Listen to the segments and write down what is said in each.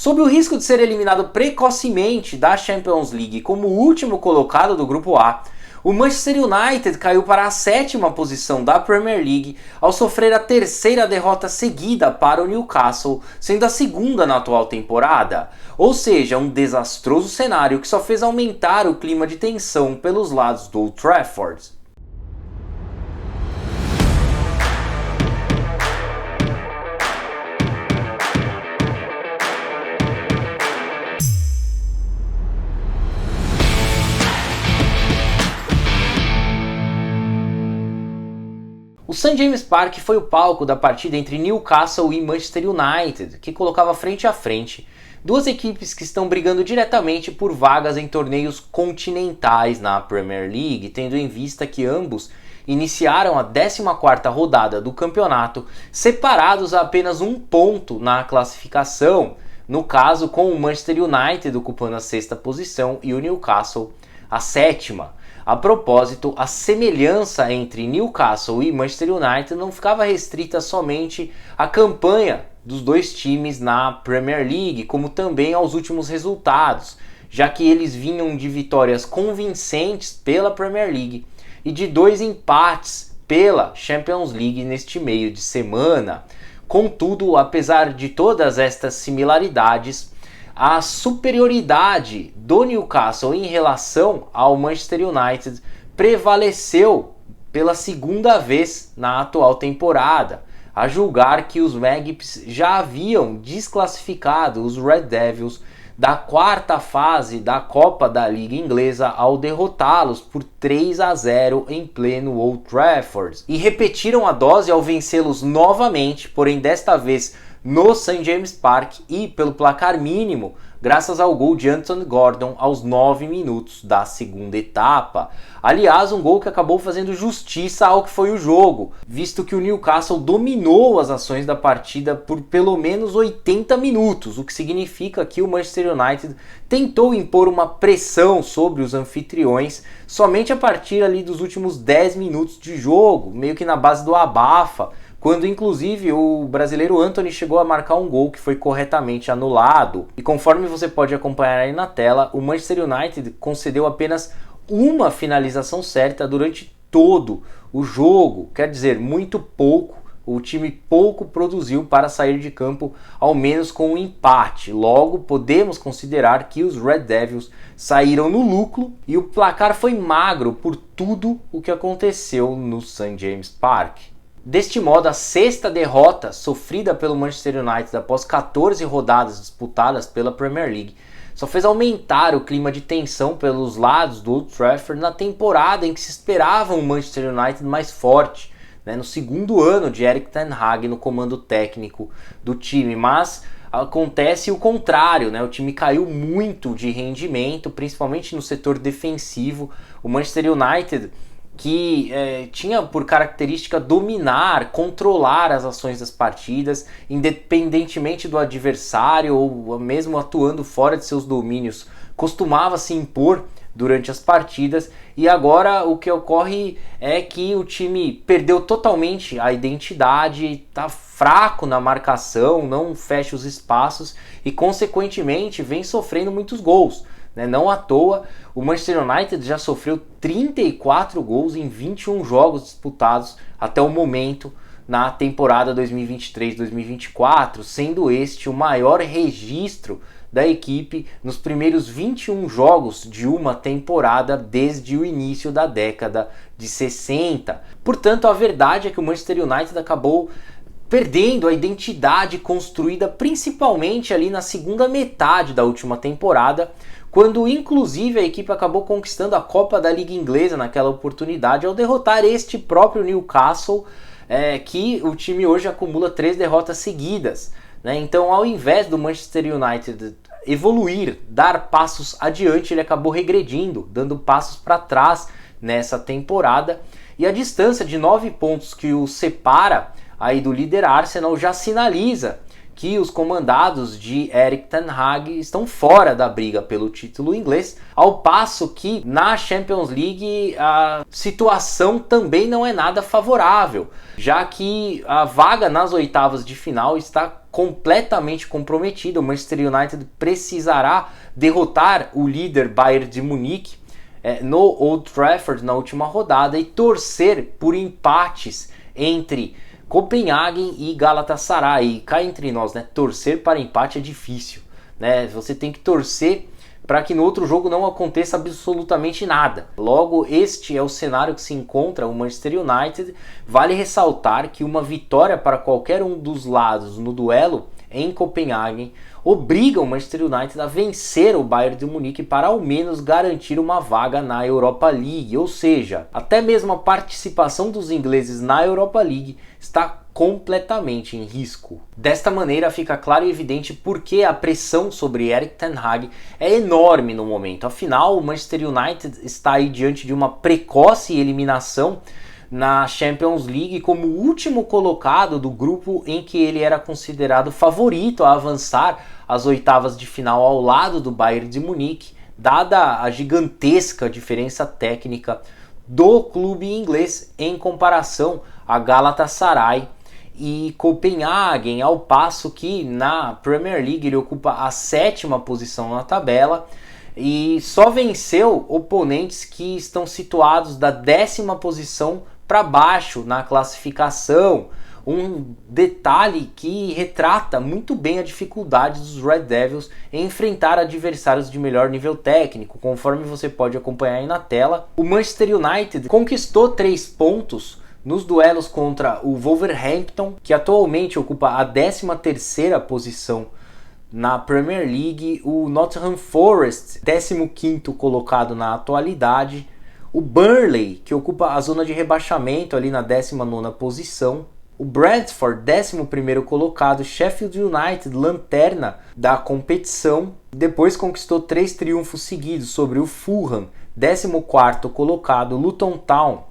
Sob o risco de ser eliminado precocemente da Champions League como o último colocado do grupo A, o Manchester United caiu para a 7ª posição da Premier League ao sofrer a 3ª derrota seguida para o Newcastle, sendo a 2ª na atual temporada. Ou seja, um desastroso cenário que só fez aumentar o clima de tensão pelos lados do Old Trafford. O St. James Park foi o palco da partida entre Newcastle e Manchester United, que colocava frente a frente duas equipes que estão brigando diretamente por vagas em torneios continentais na Premier League, tendo em vista que ambos iniciaram a 14ª rodada do campeonato separados a apenas um ponto na classificação, no caso com o Manchester United ocupando a 6ª posição e o Newcastle a 7ª. A propósito, a semelhança entre Newcastle e Manchester United não ficava restrita somente à campanha dos dois times na Premier League, como também aos últimos resultados, já que eles vinham de vitórias convincentes pela Premier League e de 2 empates pela Champions League neste meio de semana. Contudo, apesar de todas estas similaridades, a superioridade do Newcastle em relação ao Manchester United prevaleceu pela 2ª vez na atual temporada, a julgar que os Magpies já haviam desclassificado os Red Devils da 4ª fase da Copa da Liga Inglesa ao derrotá-los por 3-0 em pleno Old Trafford. E repetiram a dose ao vencê-los novamente, porém desta vez no St. James Park e pelo placar mínimo, graças ao gol de Anthony Gordon aos 9 minutos da 2ª etapa. Aliás, um gol que acabou fazendo justiça ao que foi o jogo, visto que o Newcastle dominou as ações da partida por pelo menos 80 minutos, o que significa que o Manchester United tentou impor uma pressão sobre os anfitriões somente a partir ali dos últimos 10 minutos de jogo, meio que na base do abafa, quando inclusive o brasileiro Antony chegou a marcar um gol que foi corretamente anulado. E conforme você pode acompanhar aí na tela, o Manchester United concedeu apenas uma finalização certa durante todo o jogo, quer dizer, muito pouco. O time pouco produziu para sair de campo, ao menos com um empate. Logo, podemos considerar que os Red Devils saíram no lucro e o placar foi magro por tudo o que aconteceu no St. James Park. Deste modo, a 6ª derrota sofrida pelo Manchester United após 14 rodadas disputadas pela Premier League só fez aumentar o clima de tensão pelos lados do Old Trafford na temporada em que se esperava um Manchester United mais forte, no 2º ano de Erik ten Hag no comando técnico do time, mas acontece o contrário, o time caiu muito de rendimento, principalmente no setor defensivo. O Manchester United, que tinha por característica dominar, controlar as ações das partidas, independentemente do adversário ou mesmo atuando fora de seus domínios, costumava se impor durante as partidas, e agora o que ocorre é que o time perdeu totalmente a identidade, está fraco na marcação, não fecha os espaços e consequentemente vem sofrendo muitos gols. Não à toa, o Manchester United já sofreu 34 gols em 21 jogos disputados até o momento na temporada 2023-2024, sendo este o maior registro da equipe nos primeiros 21 jogos de uma temporada desde o início da década de 60. Portanto, a verdade é que o Manchester United acabou perdendo a identidade construída principalmente ali na 2ª metade da última temporada, quando inclusive a equipe acabou conquistando a Copa da Liga Inglesa naquela oportunidade ao derrotar este próprio Newcastle, que o time hoje acumula 3 derrotas seguidas. Então, ao invés do Manchester United evoluir, dar passos adiante, ele acabou regredindo, dando passos para trás nessa temporada, e a distância de 9 pontos que o separa aí do líder Arsenal já sinaliza que os comandados de Erik ten Hag estão fora da briga pelo título inglês, ao passo que na Champions League a situação também não é nada favorável, já que a vaga nas oitavas de final está completamente comprometida. O Manchester United precisará derrotar o líder Bayern de Munique no Old Trafford na última rodada e torcer por empates entre Copenhagen e Galatasaray. E cá entre nós, né? Torcer para empate é difícil, né? Você tem que torcer para que no outro jogo não aconteça absolutamente nada. Logo, este é o cenário que se encontra o Manchester United. Vale ressaltar que uma vitória para qualquer um dos lados no duelo em Copenhagen obriga o Manchester United a vencer o Bayern de Munique para ao menos garantir uma vaga na Europa League. Ou seja, até mesmo a participação dos ingleses na Europa League está completamente em risco. Desta maneira fica claro e evidente por que a pressão sobre Erik ten Hag é enorme no momento. Afinal, o Manchester United está aí diante de uma precoce eliminação na Champions League como último colocado do grupo em que ele era considerado favorito a avançar às oitavas de final ao lado do Bayern de Munique, dada a gigantesca diferença técnica do clube inglês em comparação a Galatasaray e Copenhagen, ao passo que na Premier League ele ocupa a 7ª posição na tabela e só venceu oponentes que estão situados da 10ª posição para baixo na classificação. Um detalhe que retrata muito bem a dificuldade dos Red Devils em enfrentar adversários de melhor nível técnico. Conforme você pode acompanhar aí na tela, o Manchester United conquistou 3 pontos nos duelos contra o Wolverhampton, que atualmente ocupa a 13ª posição na Premier League, o Nottingham Forest, 15º colocado na atualidade, o Burnley, que ocupa a zona de rebaixamento ali na 19ª posição, o Brentford, 11º colocado, Sheffield United, lanterna da competição, depois conquistou 3 triunfos seguidos sobre o Fulham, 14º colocado, Luton Town,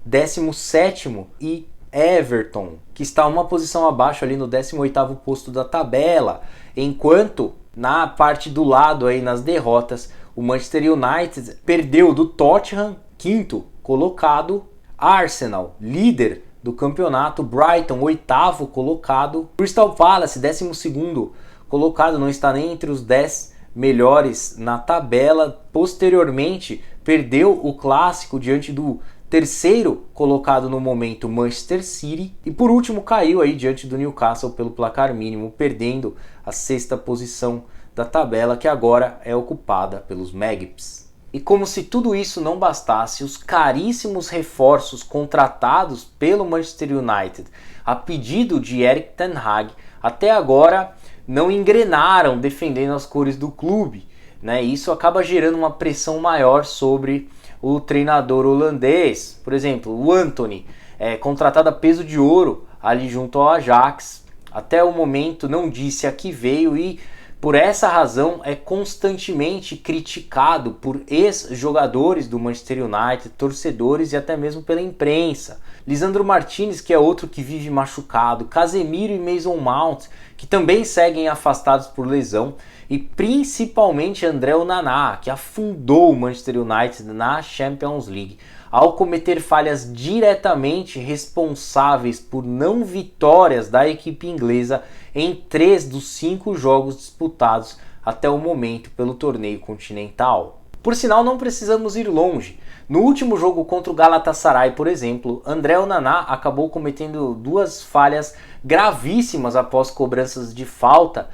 17º e Everton, que está uma posição abaixo ali no 18º posto da tabela, enquanto na parte do lado aí nas derrotas, o Manchester United perdeu do Tottenham, 5º colocado, Arsenal, líder do campeonato, Brighton, 8º colocado, Crystal Palace, 12º colocado, não está nem entre os 10 melhores na tabela. Posteriormente, perdeu o clássico diante do 3º colocado no momento, Manchester City, e por último caiu aí diante do Newcastle pelo placar mínimo, perdendo a 6ª posição da tabela, que agora é ocupada pelos Magpies. E como se tudo isso não bastasse, os caríssimos reforços contratados pelo Manchester United a pedido de Erik ten Hag até agora não engrenaram defendendo as cores do clube, né? Isso acaba gerando uma pressão maior sobre o treinador holandês. Por exemplo, o Antony é contratado a peso de ouro ali junto ao Ajax. Até o momento não disse a que veio e por essa razão é constantemente criticado por ex-jogadores do Manchester United, torcedores e até mesmo pela imprensa. Lisandro Martinez, que é outro que vive machucado, Casemiro e Mason Mount, que também seguem afastados por lesão, e principalmente André Onana, que afundou o Manchester United na Champions League, ao cometer falhas diretamente responsáveis por não vitórias da equipe inglesa em 3 dos 5 jogos disputados até o momento pelo torneio continental. Por sinal, não precisamos ir longe. No último jogo contra o Galatasaray, por exemplo, André Onana acabou cometendo 2 falhas gravíssimas após cobranças de falta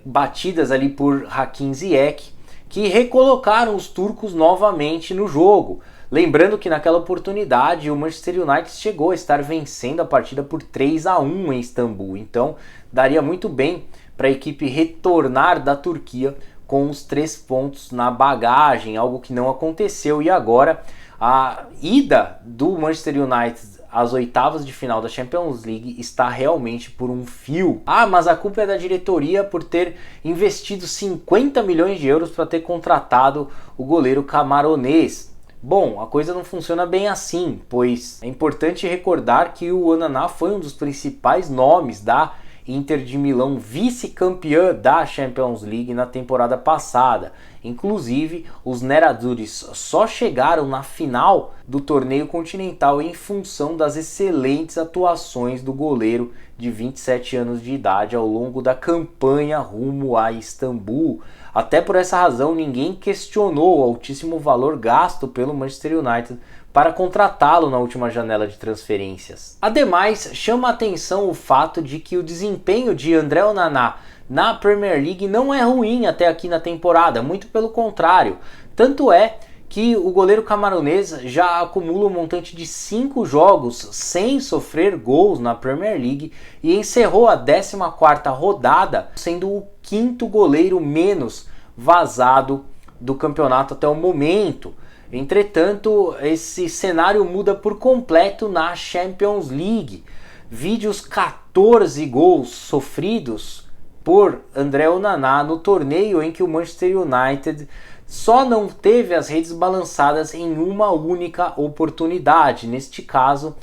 batidas ali por Hakim Ziyech, que recolocaram os turcos novamente no jogo. Lembrando que naquela oportunidade o Manchester United chegou a estar vencendo a partida por 3-1 em Istambul. Então daria muito bem para a equipe retornar da Turquia com os 3 pontos na bagagem, algo que não aconteceu. E agora a ida do Manchester United às oitavas de final da Champions League está realmente por um fio. Mas a culpa é da diretoria por ter investido 50 milhões de euros para ter contratado o goleiro camaronês. Bom, a coisa não funciona bem assim, pois é importante recordar que o Onana foi um dos principais nomes da Inter de Milão vice-campeã da Champions League na temporada passada. Inclusive, os Nerazzurris só chegaram na final do torneio continental em função das excelentes atuações do goleiro de 27 anos de idade ao longo da campanha rumo a Istambul. Até por essa razão, ninguém questionou o altíssimo valor gasto pelo Manchester United para contratá-lo na última janela de transferências. Ademais, chama a atenção o fato de que o desempenho de André Onana na Premier League não é ruim até aqui na temporada, muito pelo contrário. Tanto é que o goleiro camaronês já acumula um montante de 5 jogos sem sofrer gols na Premier League e encerrou a 14ª rodada sendo o 5º goleiro menos vazado do campeonato até o momento. Entretanto, esse cenário muda por completo na Champions League. Vide os 14 gols sofridos por André Onana no torneio em que o Manchester United só não teve as redes balançadas em uma única oportunidade, neste caso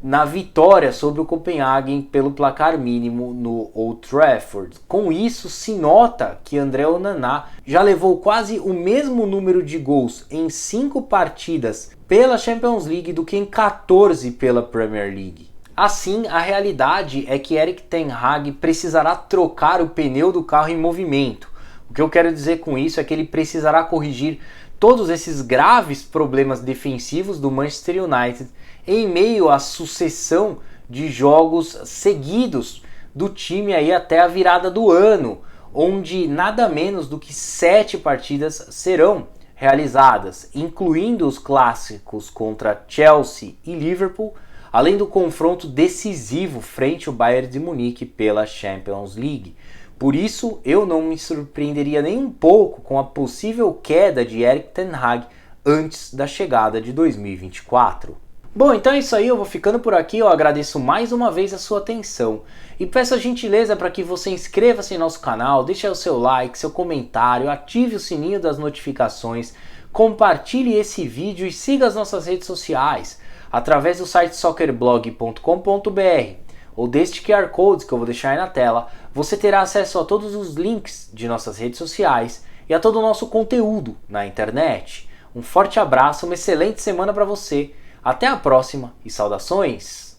na vitória sobre o Copenhagen pelo placar mínimo no Old Trafford. Com isso, se nota que André Onana já levou quase o mesmo número de gols em 5 partidas pela Champions League do que em 14 pela Premier League. Assim, a realidade é que Erik ten Hag precisará trocar o pneu do carro em movimento. O que eu quero dizer com isso é que ele precisará corrigir todos esses graves problemas defensivos do Manchester United em meio à sucessão de jogos seguidos do time aí até a virada do ano, onde nada menos do que 7 partidas serão realizadas, incluindo os clássicos contra Chelsea e Liverpool, além do confronto decisivo frente ao Bayern de Munique pela Champions League. Por isso, eu não me surpreenderia nem um pouco com a possível queda de Erik ten Hag antes da chegada de 2024. Bom, então é isso aí, eu vou ficando por aqui, eu agradeço mais uma vez a sua atenção e peço a gentileza para que você inscreva-se em nosso canal, deixe o seu like, seu comentário, ative o sininho das notificações, compartilhe esse vídeo e siga as nossas redes sociais através do site soccerblog.com.br ou deste QR Code que eu vou deixar aí na tela. Você terá acesso a todos os links de nossas redes sociais e a todo o nosso conteúdo na internet. Um forte abraço, uma excelente semana para você. Até a próxima e saudações!